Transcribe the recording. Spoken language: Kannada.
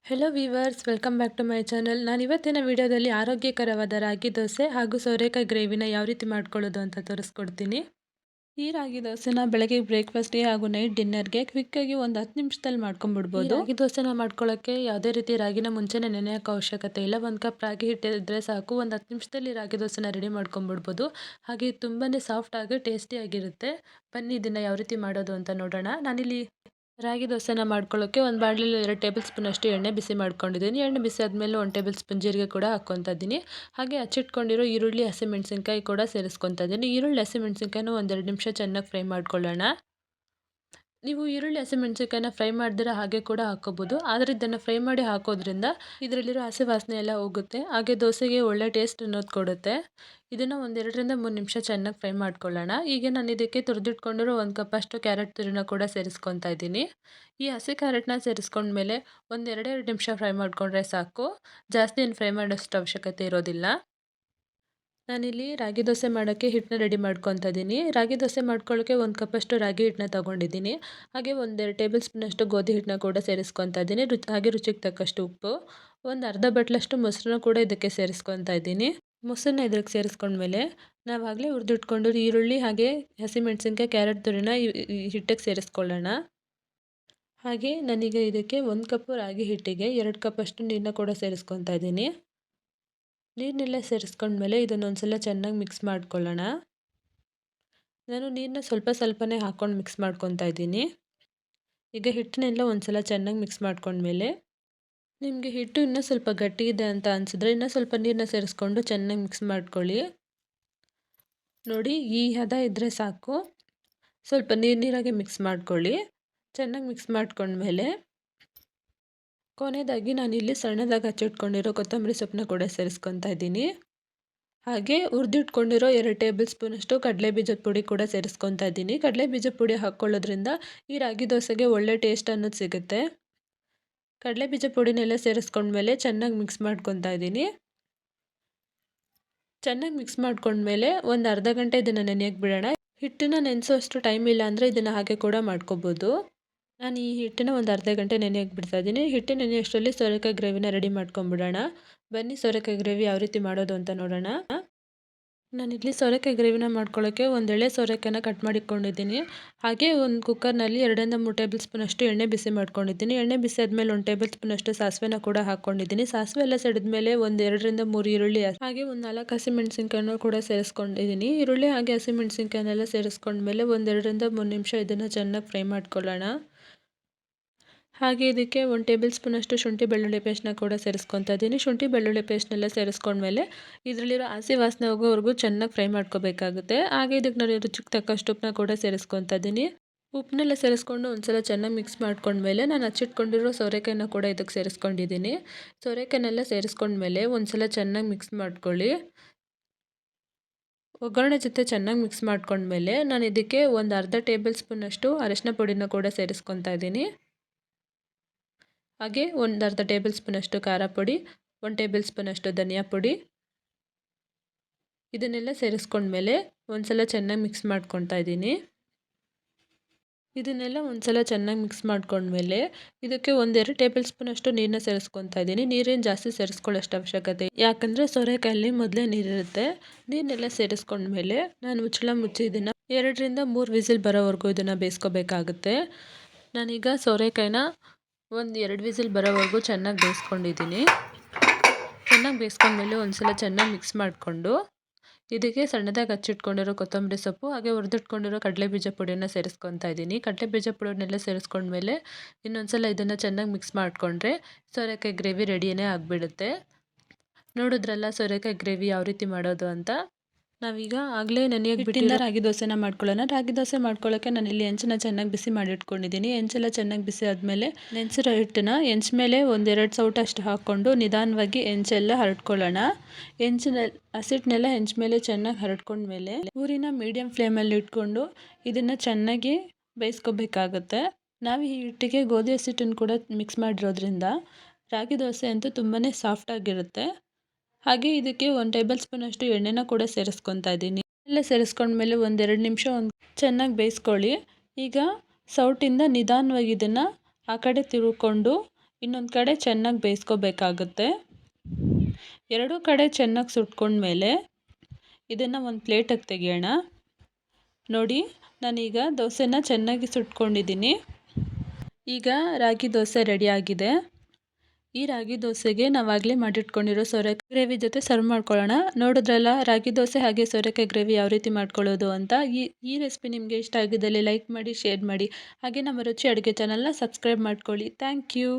Hello viewers, welcome back to my channel. ನಾನು ಇವತ್ತಿನ ವಿಡಿಯೋದಲ್ಲಿ ಆರೋಗ್ಯಕರವಾದ ರಾಗಿ ದೋಸೆ ಹಾಗೂ ಸೋರೆಕಾಯಿ ಗ್ರೇವಿನ ಯಾವ ರೀತಿ ಮಾಡ್ಕೊಳ್ಳೋದು ಅಂತ ತೋರಿಸ್ಕೊಡ್ತೀನಿ. ಈ ರಾಗಿ ದೋಸೆನ ಬೆಳಗ್ಗೆ ಬ್ರೇಕ್ಫಾಸ್ಟ್ಗೆ ಹಾಗೂ ನೈಟ್ ಡಿನ್ನರ್ಗೆ ಕ್ವಿಕ್ಕಾಗಿ ಒಂದು 10 ನಿಮಿಷದಲ್ಲಿ ಮಾಡ್ಕೊಂಡ್ಬಿಡ್ಬೋದು. ರಾಗಿ ದೋಸೆನ ಮಾಡ್ಕೊಳ್ಳೋಕ್ಕೆ ಯಾವುದೇ ರೀತಿ ರಾಗಿನ ಮುಂಚೆನೇ ನೆನೆ ಹಾಕೋ ಅವಶ್ಯಕತೆ ಇಲ್ಲ. 1 ಕಪ್ ರಾಗಿ ಹಿಟ್ಟು ಇದ್ದರೆ ಸಾಕು, ಒಂದು 10 ನಿಮಿಷದಲ್ಲಿ ರಾಗಿ ದೋಸೆನ ರೆಡಿ ಮಾಡ್ಕೊಂಡ್ಬಿಡ್ಬೋದು. ಹಾಗೆ ತುಂಬಾ ಸಾಫ್ಟಾಗಿ ಟೇಸ್ಟಿಯಾಗಿರುತ್ತೆ. ಬನ್ನಿ ಇದನ್ನು ಯಾವ ರೀತಿ ಮಾಡೋದು ಅಂತ ನೋಡೋಣ. ನಾನಿಲ್ಲಿ ರಾಗಿ ದೋಸೆನ ಮಾಡ್ಕೊಳ್ಳೋಕ್ಕೆ ಒಂದು ಬಾಣಲೆಯಲ್ಲಿ 2 ಟೇಬಲ್ ಸ್ಪೂನ್ ಅಷ್ಟು ಎಣ್ಣೆ ಬಿಸಿ ಮಾಡ್ಕೊಂಡಿದ್ದೀನಿ. ಎಣ್ಣೆ ಬಿಸಿ ಆದಮೇಲೆ 1 ಟೇಬಲ್ ಸ್ಪೂನ್ ಜೀರಿಗೆ ಕೂಡ ಹಾಕ್ಕೊತಾ ಇದ್ದೀನಿ. ಹಾಗೆ ಹಚ್ಚಿಟ್ಕೊಂಡಿರೋ ಈರುಳ್ಳಿ, ಹಸಿಮೆಣಸಿನ್ಕಾಯಿ ಕೂಡ ಸೇರಿಸ್ಕೊತಾ ಇದ್ದೀನಿ. ಈರುಳ್ಳಿ, ಹಸಿಮೆಣಸಿನ್ಕಾಯಿನ ಒಂದು 2 ನಿಮಿಷ ಚೆನ್ನಾಗಿ ಫ್ರೈ ಮಾಡ್ಕೊಳ್ಳೋಣ. ನೀವು ಈರುಳ್ಳಿ, ಹಸಿಮೆಣಸಿನ್ಕಾಯಿನ ಫ್ರೈ ಮಾಡಿದ್ರೆ ಹಾಗೆ ಕೂಡ ಹಾಕ್ಕೋಬೋದು. ಆದರೆ ಇದನ್ನು ಫ್ರೈ ಮಾಡಿ ಹಾಕೋದ್ರಿಂದ ಇದರಲ್ಲಿರೋ ಹಸಿ ವಾಸನೆ ಎಲ್ಲ ಹೋಗುತ್ತೆ. ಹಾಗೆ ದೋಸೆಗೆ ಒಳ್ಳೆ ಟೇಸ್ಟ್ ಅನ್ನೋದು ಕೊಡುತ್ತೆ. ಇದನ್ನು ಒಂದು 2 ರಿಂದ 3 ನಿಮಿಷ ಚೆನ್ನಾಗಿ ಫ್ರೈ ಮಾಡ್ಕೊಳ್ಳೋಣ. ಈಗ ನಾನು ಇದಕ್ಕೆ ತುರಿದಿಟ್ಕೊಂಡಿರೋ 1 ಕಪ್ ಅಷ್ಟು ಕ್ಯಾರೆಟ್ ತುರಿನ ಕೂಡ ಸೇರಿಸ್ಕೊತಾ ಇದ್ದೀನಿ. ಈ ಹಸಿ ಕ್ಯಾರೆಟ್ನ ಸೇರಿಸ್ಕೊಂಡ್ಮೇಲೆ ಒಂದು 2 ನಿಮಿಷ ಫ್ರೈ ಮಾಡಿಕೊಂಡ್ರೆ ಸಾಕು. ಜಾಸ್ತಿ ಏನು ಫ್ರೈ ಮಾಡೋಷ್ಟು ಅವಶ್ಯಕತೆ ಇರೋದಿಲ್ಲ. ನಾನಿಲ್ಲಿ ರಾಗಿ ದೋಸೆ ಮಾಡೋಕ್ಕೆ ಹಿಟ್ಟನ್ನ ರೆಡಿ ಮಾಡ್ಕೊತಾ ಇದ್ದೀನಿ. ರಾಗಿ ದೋಸೆ ಮಾಡ್ಕೊಳ್ಳೋಕ್ಕೆ 1 ಕಪ್ಪಷ್ಟು ರಾಗಿ ಹಿಟ್ಟನ್ನ ತೊಗೊಂಡಿದ್ದೀನಿ. ಹಾಗೆ 1-2 ಟೇಬಲ್ ಸ್ಪೂನಷ್ಟು ಗೋಧಿ ಹಿಟ್ಟನ್ನ ಕೂಡ ಸೇರಿಸ್ಕೊತಾ ಇದ್ದೀನಿ. ಹಾಗೆ ರುಚಿಗೆ ತಕ್ಕಷ್ಟು ಉಪ್ಪು, ಒಂದು ಅರ್ಧ ಬಟ್ಲಷ್ಟು ಮೊಸರನ್ನ ಕೂಡ ಇದಕ್ಕೆ ಸೇರಿಸ್ಕೊತಾ ಇದ್ದೀನಿ. ಮೊಸರನ್ನ ಇದಕ್ಕೆ ಸೇರಿಸ್ಕೊಂಡ್ಮೇಲೆ ನಾವಾಗಲೇ ಹುರಿದಿಟ್ಕೊಂಡು ಈರುಳ್ಳಿ ಹಾಗೆ ಹಸಿಮೆಣಸಿನ್ಕಾಯಿ, ಕ್ಯಾರೆಟ್ ತುರಿನ ಈ ಹಿಟ್ಟಿಗೆ ಸೇರಿಸ್ಕೊಳ್ಳೋಣ. ಹಾಗೆ ನಾನೀಗ ಇದಕ್ಕೆ 1 ಕಪ್ಪು ರಾಗಿ ಹಿಟ್ಟಿಗೆ 2 ಕಪ್ಪಷ್ಟು ನೀರನ್ನ ಕೂಡ ಸೇರಿಸ್ಕೊತಾ ಇದ್ದೀನಿ. ನೀರನ್ನೆಲ್ಲ ಸೇರಿಸ್ಕೊಂಡ್ಮೇಲೆ ಇದನ್ನೊಂದು ಸಲ ಚೆನ್ನಾಗಿ ಮಿಕ್ಸ್ ಮಾಡ್ಕೊಳ್ಳೋಣ. ನಾನು ನೀರನ್ನ ಸ್ವಲ್ಪ ಸ್ವಲ್ಪನೇ ಹಾಕ್ಕೊಂಡು ಮಿಕ್ಸ್ ಮಾಡ್ಕೊತಾ ಇದ್ದೀನಿ. ಈಗ ಹಿಟ್ಟನ್ನೆಲ್ಲ ಒಂದು ಸಲ ಚೆನ್ನಾಗಿ ಮಿಕ್ಸ್ ಮಾಡ್ಕೊಂಡ್ಮೇಲೆ ನಿಮಗೆ ಹಿಟ್ಟು ಇನ್ನೂ ಸ್ವಲ್ಪ ಗಟ್ಟಿ ಇದೆ ಅಂತ ಅನಿಸಿದ್ರೆ ಇನ್ನೂ ಸ್ವಲ್ಪ ನೀರನ್ನ ಸೇರಿಸ್ಕೊಂಡು ಚೆನ್ನಾಗಿ ಮಿಕ್ಸ್ ಮಾಡ್ಕೊಳ್ಳಿ. ನೋಡಿ, ಈ ಹದ ಇದ್ದರೆ ಸಾಕು. ಸ್ವಲ್ಪ ನೀರಾಗೆ ಮಿಕ್ಸ್ ಮಾಡ್ಕೊಳ್ಳಿ. ಚೆನ್ನಾಗಿ ಮಿಕ್ಸ್ ಮಾಡ್ಕೊಂಡ್ಮೇಲೆ ಕೊನೆಯದಾಗಿ ನಾನಿಲ್ಲಿ ಸಣ್ಣದಾಗಿ ಹಚ್ಚಿಟ್ಕೊಂಡಿರೋ ಕೊತ್ತಂಬರಿ ಸೊಪ್ಪನ್ನ ಕೂಡ ಸೇರಿಸ್ಕೊತಾ ಇದ್ದೀನಿ. ಹಾಗೆ ಹುರಿದಿಟ್ಕೊಂಡಿರೋ 2 ಟೇಬಲ್ ಸ್ಪೂನಷ್ಟು ಕಡಲೆಬೀಜದ ಪುಡಿ ಕೂಡ ಸೇರಿಸ್ಕೊತಾ ಇದ್ದೀನಿ. ಕಡಲೆಬೀಜದ ಪುಡಿ ಹಾಕ್ಕೊಳ್ಳೋದ್ರಿಂದ ಈ ರಾಗಿ ದೋಸೆಗೆ ಒಳ್ಳೆ ಟೇಸ್ಟ್ ಅನ್ನೋದು ಸಿಗುತ್ತೆ. ಕಡಲೆಬೀಜ ಪುಡಿನೆಲ್ಲ ಸೇರಿಸ್ಕೊಂಡ್ಮೇಲೆ ಚೆನ್ನಾಗಿ ಮಿಕ್ಸ್ ಮಾಡ್ಕೊತಾ ಇದ್ದೀನಿ. ಚೆನ್ನಾಗಿ ಮಿಕ್ಸ್ ಮಾಡ್ಕೊಂಡ್ಮೇಲೆ ಒಂದು ಅರ್ಧ ಗಂಟೆ ಇದನ್ನು ನೆನೆಯಕ್ಕೆ ಬಿಡೋಣ. ಹಿಟ್ಟನ್ನು ನೆನೆಸೋಷ್ಟು ಟೈಮ್ ಇಲ್ಲ ಅಂದರೆ ಇದನ್ನು ಹಾಗೆ ಕೂಡ ಮಾಡ್ಕೋಬೋದು. ನಾನು ಈ ಹಿಟ್ಟನ್ನು ಒಂದು ಅರ್ಧ ಗಂಟೆ ನೆನೆಯಕ್ಕೆ ಬಿಡ್ತಾ ಇದ್ದೀನಿ. ಹಿಟ್ಟು ನೆನೆಯೋಷ್ಟರಲ್ಲಿ ಸೋರೆಕಾಯಿ ಗ್ರೇವಿನ ರೆಡಿ ಮಾಡ್ಕೊಂಬಿಡೋಣ. ಬನ್ನಿ ಸೋರೆಕಾಯಿ ಗ್ರೇವಿ ಯಾವ ರೀತಿ ಮಾಡೋದು ಅಂತ ನೋಡೋಣ. ನಾನಿಲ್ಲಿ ಸೋರೆಕಾಯಿ ಗ್ರೇವಿನ ಮಾಡ್ಕೊಳ್ಳೋಕ್ಕೆ ಒಂದು ಎಳೆ ಸೋರೆಕಾಯಿನ ಕಟ್ ಮಾಡಿಕೊಂಡಿದ್ದೀನಿ. ಹಾಗೆ ಒಂದು ಕುಕ್ಕರ್ನಲ್ಲಿ 2 ರಿಂದ 3 ಟೇಬಲ್ ಸ್ಪೂನಷ್ಟು ಎಣ್ಣೆ ಬಿಸಿ ಮಾಡ್ಕೊಂಡಿದ್ದೀನಿ. ಎಣ್ಣೆ ಬಿಸಿ ಆದಮೇಲೆ 1 ಟೇಬಲ್ ಸ್ಪೂನಷ್ಟು ಸಾಸಿವೆನ ಕೂಡ ಹಾಕ್ಕೊಂಡಿದ್ದೀನಿ. ಸಾಸಿವೆ ಎಲ್ಲ ಸಿಡಿದ್ಮೇಲೆ ಒಂದು 2 ರಿಂದ 3 ಈರುಳ್ಳಿ ಹಾಗೆ ಒಂದು 4 ಹಸಿಮೆಣಸಿನ್ಕಾಯಿನ ಕೂಡ ಸೇರಿಸ್ಕೊಂಡಿದ್ದೀನಿ. ಈರುಳ್ಳಿ ಹಾಗೆ ಹಸಿಮೆಣಸಿನ್ಕಾಯಿನೆಲ್ಲ ಸೇರಿಸ್ಕೊಂಡ್ಮೇಲೆ ಒಂದು 2 ರಿಂದ 3 ನಿಮಿಷ ಇದನ್ನು ಚೆನ್ನಾಗಿ ಫ್ರೈ ಮಾಡ್ಕೊಳ್ಳೋಣ. ಹಾಗೆ ಇದಕ್ಕೆ 1 ಟೇಬಲ್ ಸ್ಪೂನಷ್ಟು ಶುಂಠಿ ಬೆಳ್ಳುಳ್ಳಿ ಪೇಸ್ಟ್ನ ಕೂಡ ಸೇರಿಸ್ಕೊತಾ ಇದ್ದೀನಿ. ಶುಂಠಿ ಬೆಳ್ಳುಳ್ಳಿ ಪೇಸ್ಟ್ನೆಲ್ಲ ಸೇರಿಸ್ಕೊಂಡ್ಮೇಲೆ ಇದರಲ್ಲಿರೋ ಹಸಿ ವಾಸನೆ ಹೋಗೋವರೆಗೂ ಚೆನ್ನಾಗಿ ಫ್ರೈ ಮಾಡ್ಕೋಬೇಕಾಗುತ್ತೆ. ಹಾಗೆ ಇದಕ್ಕೆ ನಾನು ರುಚಿಗೆ ತಕ್ಕಷ್ಟು ಉಪ್ಪನ್ನ ಕೂಡ ಸೇರಿಸ್ಕೊತಾ ಇದ್ದೀನಿ. ಉಪ್ಪನ್ನೆಲ್ಲ ಸೇರಿಸ್ಕೊಂಡು ಒಂದ್ಸಲ ಚೆನ್ನಾಗಿ ಮಿಕ್ಸ್ ಮಾಡ್ಕೊಂಡ್ಮೇಲೆ ನಾನು ಹಚ್ಚಿಟ್ಕೊಂಡಿರೋ ಸೋರೆಕಾಯಿನ ಕೂಡ ಇದಕ್ಕೆ ಸೇರಿಸ್ಕೊಂಡಿದ್ದೀನಿ. ಸೋರೆಕಾಯಿನೆಲ್ಲ ಸೇರಿಸ್ಕೊಂಡ್ಮೇಲೆ ಒಂದ್ಸಲ ಚೆನ್ನಾಗಿ ಮಿಕ್ಸ್ ಮಾಡ್ಕೊಳ್ಳಿ. ಒಗ್ಗರಣೆ ಜೊತೆ ಚೆನ್ನಾಗಿ ಮಿಕ್ಸ್ ಮಾಡ್ಕೊಂಡ್ಮೇಲೆ ನಾನು ಇದಕ್ಕೆ ಒಂದು ಅರ್ಧ ಟೇಬಲ್ ಸ್ಪೂನಷ್ಟು ಅರಿಶಿನ ಪುಡಿನ ಕೂಡ ಸೇರಿಸ್ಕೊತಾ ಇದ್ದೀನಿ. ಹಾಗೆ ಒಂದು ಅರ್ಧ ಟೇಬಲ್ ಸ್ಪೂನಷ್ಟು ಖಾರ ಪುಡಿ, 1 ಟೇಬಲ್ ಸ್ಪೂನಷ್ಟು ಧನಿಯಾ ಪುಡಿ, ಇದನ್ನೆಲ್ಲ ಸೇರಿಸ್ಕೊಂಡ್ಮೇಲೆ ಒಂದ್ಸಲ ಚೆನ್ನಾಗಿ ಮಿಕ್ಸ್ ಮಾಡ್ಕೊತಾ ಇದ್ದೀನಿ. ಇದನ್ನೆಲ್ಲ ಒಂದ್ಸಲ ಚೆನ್ನಾಗಿ ಮಿಕ್ಸ್ ಮಾಡ್ಕೊಂಡ್ಮೇಲೆ ಇದಕ್ಕೆ 1-2 ಟೇಬಲ್ ಸ್ಪೂನಷ್ಟು ನೀರನ್ನ ಸೇರಿಸ್ಕೊತಾ ಇದ್ದೀನಿ. ನೀರೇನು ಜಾಸ್ತಿ ಸೇರಿಸ್ಕೊಳ್ಳೋಷ್ಟು ಅವಶ್ಯಕತೆ, ಯಾಕಂದರೆ ಸೋರೆಕಾಯಲ್ಲಿ ಮೊದಲೇ ನೀರಿರುತ್ತೆ. ನೀರನ್ನೆಲ್ಲ ಸೇರಿಸ್ಕೊಂಡ್ಮೇಲೆ ನಾನು ಮುಚ್ಚಳ ಮುಚ್ಚಿ ಇದನ್ನು 2 ರಿಂದ 3 ವಿಸಿಲ್ ಬರೋವರೆಗೂ ಇದನ್ನು ಬೇಯಿಸ್ಕೋಬೇಕಾಗುತ್ತೆ. ನಾನೀಗ ಸೋರೆಕಾಯಿನ ಒಂದು 2 ವಿಸಿಲ್ ಬರೋವರೆಗೂ ಚೆನ್ನಾಗಿ ಬೇಯಿಸ್ಕೊಂಡಿದ್ದೀನಿ. ಚೆನ್ನಾಗಿ ಬೇಯಿಸ್ಕೊಂಡ್ಮೇಲೆ ಒಂದ್ಸಲ ಚೆನ್ನಾಗಿ ಮಿಕ್ಸ್ ಮಾಡಿಕೊಂಡು ಇದಕ್ಕೆ ಸಣ್ಣದಾಗಿ ಹಚ್ಚಿಟ್ಕೊಂಡಿರೋ ಕೊತ್ತಂಬರಿ ಸೊಪ್ಪು ಹಾಗೆ ಹುರಿದಿಟ್ಕೊಂಡಿರೋ ಕಡಲೆಬೀಜ ಪುಡಿಯನ್ನು ಸೇರಿಸ್ಕೊತಾ ಇದ್ದೀನಿ. ಕಡಲೆಬೀಜ ಪುಡಿಯನ್ನೆಲ್ಲ ಸೇರಿಸ್ಕೊಂಡ್ಮೇಲೆ ಇನ್ನೊಂದ್ಸಲ ಇದನ್ನು ಚೆನ್ನಾಗಿ ಮಿಕ್ಸ್ ಮಾಡಿಕೊಂಡ್ರೆ ಸೋರೆಕಾಯಿ ಗ್ರೇವಿ ರೆಡಿಯೇ ಆಗಿಬಿಡುತ್ತೆ. ನೋಡಿದ್ರಲ್ಲ ಸೋರೆಕಾಯಿ ಗ್ರೇವಿ ಯಾವ ರೀತಿ ಮಾಡೋದು ಅಂತ. ನಾವೀಗ ಆಗಲೇ ನೆನೆಯೋಕೆ ಬಿಟ್ಟಿರೋ ರಾಗಿ ದೋಸೆನ ಮಾಡ್ಕೊಳ್ಳೋಣ. ರಾಗಿ ದೋಸೆ ಮಾಡ್ಕೊಳ್ಳೋಕ್ಕೆ ನಾನಿಲ್ಲಿ ಹೆಂಚನ್ನ ಚೆನ್ನಾಗಿ ಬಿಸಿ ಮಾಡಿ ಇಟ್ಕೊಂಡಿದ್ದೀನಿ. ಹೆಂಚೆಲ್ಲ ಚೆನ್ನಾಗಿ ಬಿಸಿ ಆದಮೇಲೆ ನೆನೆಸಿರೋ ಹಿಟ್ಟನ್ನ ಹೆಂಚು ಮೇಲೆ 1-2 ಸೌಟು ಅಷ್ಟು ಹಾಕ್ಕೊಂಡು ನಿಧಾನವಾಗಿ ಹೆಂಚೆಲ್ಲ ಹರಡ್ಕೊಳ್ಳೋಣ. ಹಸಿಟ್ಟನ್ನೆಲ್ಲ ಹೆಂಚು ಮೇಲೆ ಚೆನ್ನಾಗಿ ಹರಡ್ಕೊಂಡ್ಮೇಲೆ ಊರಿನ ಮೀಡಿಯಮ್ ಫ್ಲೇಮಲ್ಲಿ ಇಟ್ಕೊಂಡು ಇದನ್ನು ಚೆನ್ನಾಗಿ ಬೇಯಿಸ್ಕೋಬೇಕಾಗುತ್ತೆ. ನಾವು ಈ ಹಿಟ್ಟಿಗೆ ಗೋಧಿ ಹಸಿಟ್ಟನ್ನು ಕೂಡ ಮಿಕ್ಸ್ ಮಾಡಿರೋದ್ರಿಂದ ರಾಗಿ ದೋಸೆ ಅಂತೂ ತುಂಬಾ ಸಾಫ್ಟಾಗಿರುತ್ತೆ. ಹಾಗೆ ಇದಕ್ಕೆ 1 ಟೇಬಲ್ ಸ್ಪೂನಷ್ಟು ಎಣ್ಣೆನ ಕೂಡ ಸೇರಿಸ್ಕೊತಾ ಇದ್ದೀನಿ. ಎಲ್ಲ ಸೇರಿಸ್ಕೊಂಡ್ಮೇಲೆ 1-2 ನಿಮಿಷ ಚೆನ್ನಾಗಿ ಬೇಯಿಸ್ಕೊಳ್ಳಿ. ಈಗ ಸೌಟಿಂದ ನಿಧಾನವಾಗಿ ಇದನ್ನು ಆ ಕಡೆ ತಿರುಗಿಕೊಂಡು ಇನ್ನೊಂದು ಕಡೆ ಚೆನ್ನಾಗಿ ಬೇಯಿಸ್ಕೋಬೇಕಾಗುತ್ತೆ. ಎರಡೂ ಕಡೆ ಚೆನ್ನಾಗಿ ಸುಟ್ಕೊಂಡ್ಮೇಲೆ ಇದನ್ನು ಒಂದು ಪ್ಲೇಟಿಗೆ ತೆಗೆಯೋಣ. ನೋಡಿ, ನಾನೀಗ ದೋಸೆನ ಚೆನ್ನಾಗಿ ಸುಟ್ಕೊಂಡಿದ್ದೀನಿ. ಈಗ ರಾಗಿ ದೋಸೆ ರೆಡಿಯಾಗಿದೆ. ಈ ರಾಗಿ ದೋಸೆಗೆ ನಾವಾಗಲೇ ಮಾಡಿಟ್ಕೊಂಡಿರೋ ಸೋರೆಕಾಯಿ ಗ್ರೇವಿ ಜೊತೆ ಸರ್ವ್ ಮಾಡ್ಕೊಳ್ಳೋಣ. ನೋಡಿದ್ರಲ್ಲ, ರಾಗಿ ದೋಸೆ ಹಾಗೆ ಸೋರೆಕಾಯಿ ಗ್ರೇವಿ ಯಾವ ರೀತಿ ಮಾಡ್ಕೊಳ್ಳೋದು ಅಂತ. ಈ ರೆಸಿಪಿ ನಿಮಗೆ ಇಷ್ಟ ಆಗಿದ್ದಲ್ಲಿ ಲೈಕ್ ಮಾಡಿ, ಶೇರ್ ಮಾಡಿ. ಹಾಗೆ ನಮ್ಮ ರುಚಿ ಅಡುಗೆ ಚಾನಲ್ನ ಸಬ್ಸ್ಕ್ರೈಬ್ ಮಾಡ್ಕೊಳ್ಳಿ. Thank you.